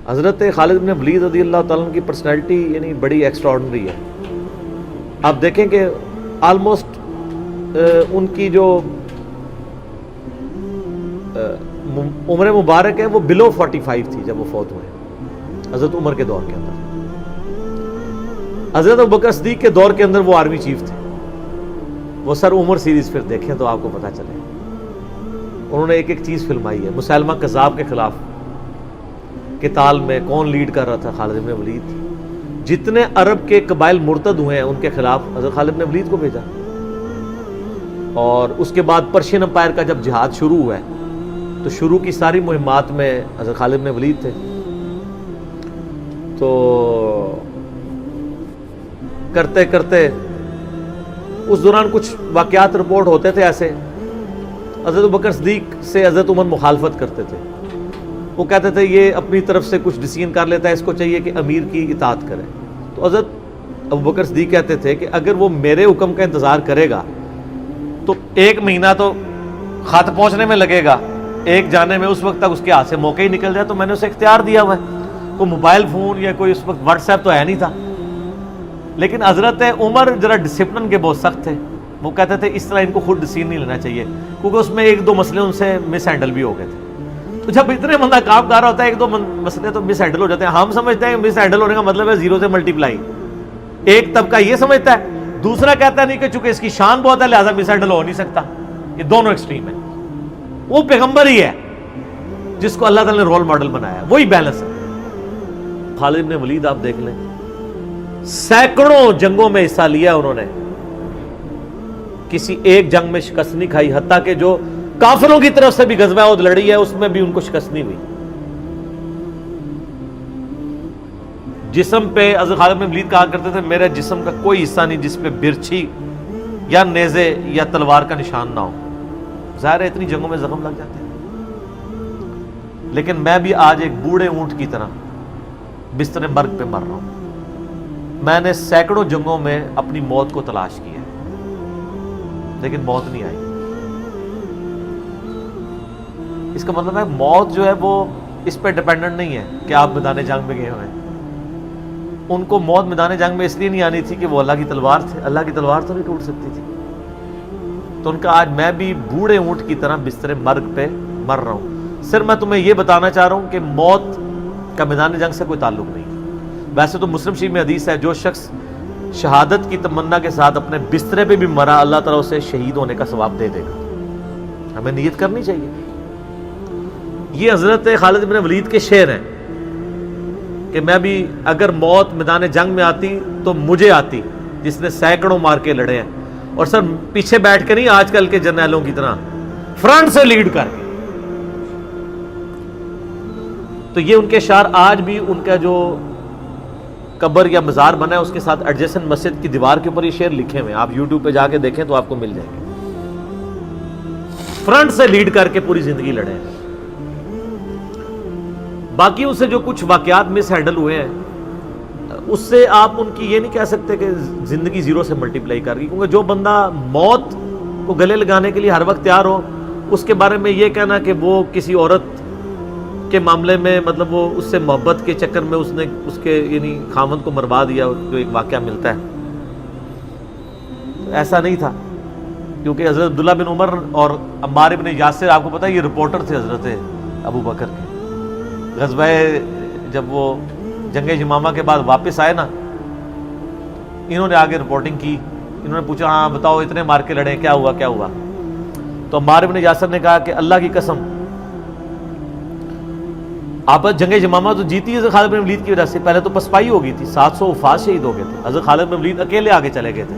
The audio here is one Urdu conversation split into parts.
حضرت خالد بن ولید رضی اللہ تعالیٰ عنہ کی پرسنالٹی یعنی بڑی ایکسٹراڈنری ہے. آپ دیکھیں کہ آلموسٹ ان کی جو عمر مبارک ہے وہ بلو 45 تھی جب وہ فوت ہوئے حضرت عمر کے دور کے اندر. حضرت ابوبکر صدیق کے دور کے اندر وہ آرمی چیف تھے. وہ سر عمر سیریز پھر دیکھیں تو آپ کو پتہ چلے. انہوں نے ایک ایک چیز فلمائی ہے. مسلمہ کذاب کے خلاف قتال میں کون لیڈ کر رہا تھا؟ خالد بن ولید. جتنے عرب کے قبائل مرتد ہوئے ہیں ان کے خلاف حضرت خالد بن ولید کو بھیجا. اور اس کے بعد پرشین امپائر کا جب جہاد شروع ہوا ہے تو شروع کی ساری مہمات میں حضرت خالد بن ولید تھے. تو کرتے کرتے اس دوران کچھ واقعات رپورٹ ہوتے تھے ایسے. حضرت ابوبکر صدیق سے حضرت عمر مخالفت کرتے تھے. وہ کہتے تھے یہ اپنی طرف سے کچھ ڈیسیژن کر لیتا ہے, اس کو چاہیے کہ امیر کی اطاعت کرے. تو حضرت ابوبکر صدیق کہتے تھے کہ اگر وہ میرے حکم کا انتظار کرے گا تو 1 مہینہ تو خط پہنچنے میں لگے گا, ایک جانے میں اس وقت تک اس کے ہاتھ سے موقع ہی نکل جائے. تو میں نے اسے اختیار دیا ہوا ہے. کوئی موبائل فون یا کوئی اس وقت واٹس ایپ تو ہے نہیں تھا. لیکن حضرت عمر ذرا ڈسپلن کے بہت سخت تھے. وہ کہتے تھے اس طرح ان کو خود ڈیسیژن نہیں لینا چاہیے, کیونکہ اس میں 1-2 مسئلے ان سے مس ہینڈل بھی ہو گئے تھے. تو جب اتنے بندہ کام کر رہا ہوتا ہے 1-2 مسئلے تو مس ہینڈل ہو جاتے ہیں. ہم سمجھتے ہیں مس ہینڈل ہونے کا مطلب ہے 0 سے ملٹیپلائی. ایک طبقہ یہ سمجھتا ہے, دوسرا کہتا نہیں کہ چونکہ اس کی شان بہت ہے لہذا مس ہینڈل ہو نہیں سکتا. یہ دونوں ایکسٹریم ہیں. وہ پیغمبر ہی ہے جس کو اللہ تعالیٰ نے رول ماڈل بنایا ہے, وہی بیلنس ہے. خالد بن ولید آپ دیکھ لیں, سینکڑوں جنگوں میں حصہ لیا انہوں نے, کسی ایک جنگ میں شکست نہیں کھائی. حتیٰ کہ جو کافروں کی طرف سے بھی غزوہ احد لڑی ہے اس میں بھی ان کو شکست نہیں ہوئی. جسم پہ حضرت خالد بن ولید کہا کرتے تھے میرے جسم کا کوئی حصہ نہیں جس پہ برچھی یا نیزے یا تلوار کا نشان نہ ہو. ظاہر ہے اتنی جنگوں میں زخم لگ جاتے ہیں. لیکن میں بھی آج ایک بوڑھے اونٹ کی طرح بستر مرگ پہ مر رہا ہوں. میں نے سینکڑوں جنگوں میں اپنی موت کو تلاش کیا لیکن موت نہیں آئی. اس کا مطلب ہے موت جو ہے وہ اس پہ ڈیپینڈنٹ نہیں ہے کہ آپ میدان جنگ میں گئے ہوئے ہیں. ان کو موت میدان جنگ میں اس لیے نہیں آنی تھی کہ وہ اللہ کی تلوار تھے. اللہ کی تلوار تو نہیں ٹوٹ سکتی تھی. تو ان کا آج میں بھی بوڑھے اونٹ کی طرح بستر مرگ پہ مر رہا ہوں. صرف میں تمہیں یہ بتانا چاہ رہا ہوں کہ موت کا میدان جنگ سے کوئی تعلق نہیں. ویسے تو مسلم شریف میں حدیث ہے جو شخص شہادت کی تمنا کے ساتھ اپنے بسترے پہ بھی مرا اللہ تعالیٰ اسے شہید ہونے کا ثواب دے دے گا. ہمیں نیت کرنی چاہیے. یہ حضرت خالد بن ولید کے شعر ہیں کہ میں بھی اگر موت میدان جنگ میں آتی تو مجھے آتی جس نے سینکڑوں مار کے لڑے ہیں, اور سر پیچھے بیٹھ کے نہیں آج کل کے جرنیلوں کی طرح, فرنٹ سے لیڈ کر کے. تو یہ ان کے شعر آج بھی ان کا جو قبر یا مزار بنا ہے اس کے ساتھ ایڈجسنٹ مسجد کی دیوار کے اوپر یہ شعر لکھے ہوئے ہیں. آپ یوٹیوب پہ جا کے دیکھیں تو آپ کو مل جائیں گے. فرنٹ سے لیڈ کر کے پوری زندگی لڑے ہیں. باقی ان سے جو کچھ واقعات مس ہینڈل ہوئے ہیں اس سے آپ ان کی یہ نہیں کہہ سکتے کہ زندگی 0 سے ملٹیپلائی کر گئی. کیونکہ جو بندہ موت کو گلے لگانے کے لیے ہر وقت تیار ہو, اس کے بارے میں یہ کہنا کہ وہ کسی عورت کے معاملے میں مطلب وہ اس سے محبت کے چکر میں اس نے اس کے یعنی خامند کو مروا دیا, جو ایک واقعہ ملتا ہے, ایسا نہیں تھا. کیونکہ حضرت عبداللہ بن عمر اور عمار بن یاسر آپ کو پتہ ہے یہ رپورٹر تھے حضرت ابو بکر کے. غزوہ جب وہ جنگ یمامہ کے بعد واپس آئے نا, انہوں نے آگے رپورٹنگ کی. انہوں نے پوچھا ہاں بتاؤ اتنے مار کے لڑے کیا ہوا کیا ہوا. تو عمار بن یاسر نے کہا کہ اللہ کی قسم آپ جنگ یمامہ تو جیتی ہے خالد بن ولید کی وجہ سے. پہلے تو پسپائی ہو گئی تھی, 700 وفات شہید ہو گئے تھے. حضرت خالد بن ولید اکیلے آگے چلے گئے تھے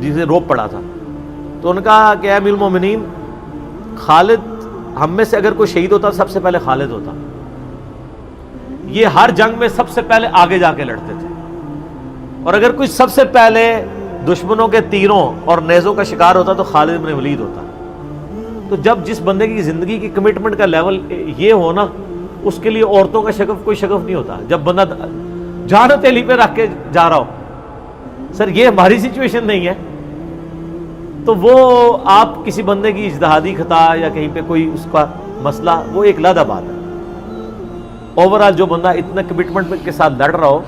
جسے روپ پڑا تھا. تو انہوں نے کہا کہ اے امیر المومنین, خالد ہم میں سے اگر کوئی شہید ہوتا سب سے پہلے خالد ہوتا. یہ ہر جنگ میں سب سے پہلے آگے جا کے لڑتے تھے, اور اگر کوئی سب سے پہلے دشمنوں کے تیروں اور نیزوں کا شکار ہوتا تو خالد بن ولید ہوتا. تو جب جس بندے کی زندگی کی کمٹمنٹ کا لیول یہ ہو نا, اس کے لیے عورتوں کا شگف کوئی شگف نہیں ہوتا. جب بندہ جان ہتھیلی پہ رکھ کے جا رہا ہو, سر یہ ہماری سچویشن نہیں ہے, تو وہ آپ کسی بندے کی اجتہادی خطا یا کہیں پہ کوئی اس کا مسئلہ وہ ایک علیحدہ بات ہے. اوورآل جو بندہ اتنا کمٹمنٹ کے ساتھ لڑ رہا ہو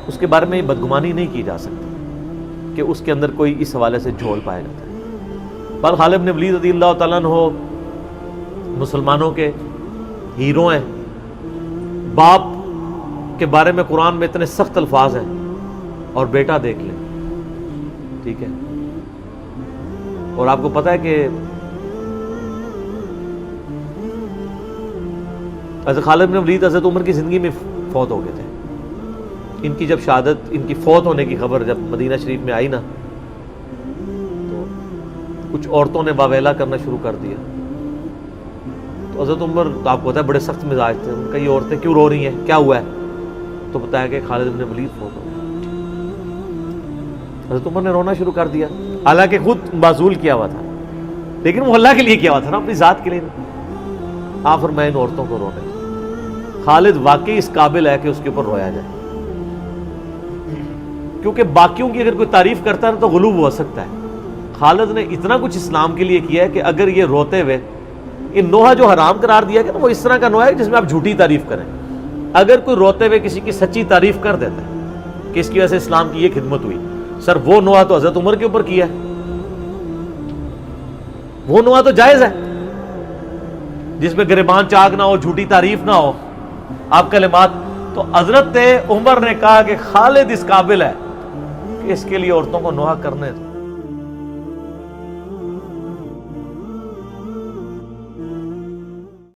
اس کے بارے میں یہ بدگمانی نہیں کی جا سکتی کہ اس کے اندر کوئی اس حوالے سے جھول پایا جاتا ہے۔ بل خالد بن ولید رضی اللہ تعالیٰ عنہ مسلمانوں کے ہیرو ہیں، باپ کے بارے میں قرآن میں اتنے سخت الفاظ ہیں، اور بیٹا دیکھ لیں، ٹھیک ہے، اور آپ کو پتہ ہے کہ حضرت خالد بن ولید حضرت عمر کی زندگی میں فوت ہو گئے تھے۔ ان کی جب شہادت، ان کی فوت ہونے کی خبر جب مدینہ شریف میں آئی نا، تو کچھ عورتوں نے واویلا کرنا شروع کر دیا۔ تو حضرت عمر تو آپ کو پتہ ہے بڑے سخت مزاج تھے، ان کا یہ عورتیں کیوں رو رہی ہیں، کیا ہوا ہے؟ تو بتایا کہ خالد بن ولید فوت ہو گئے۔ حضرت عمر نے رونا شروع کر دیا، حالانکہ خود معزول کیا ہوا تھا، لیکن وہ اللہ کے لیے کیا ہوا تھا نا، اپنی ذات کے لیے نہیں۔ آپ فرمائے ان عورتوں کو رونے دو۔ خالد واقعی اس قابل ہے کہ اس کے اوپر رویا جائے، کیونکہ باقیوں کی اگر کوئی تعریف کرتا ہے تو غلوب ہو سکتا ہے۔ خالد نے اتنا کچھ اسلام کے لیے کیا ہے کہ اگر یہ روتے ہوئے یہ نوحہ جو حرام قرار دیا گیا نا، وہ اس طرح کا نوحہ ہے جس میں آپ جھوٹی تعریف کریں۔ اگر کوئی روتے ہوئے کسی کی سچی تعریف کر دیتا ہے کہ اس کی وجہ سے اسلام کی یہ خدمت ہوئی، سر وہ نوحہ تو حضرت عمر کے اوپر کیا ہے، وہ نوحہ تو جائز ہے جس میں گریبان چاک نہ ہو، جھوٹی تعریف نہ ہو، آپ کلمات۔ تو حضرت عمر نے کہا کہ خالد اس قابل ہے کہ اس کے لیے عورتوں کو نوحہ کرنے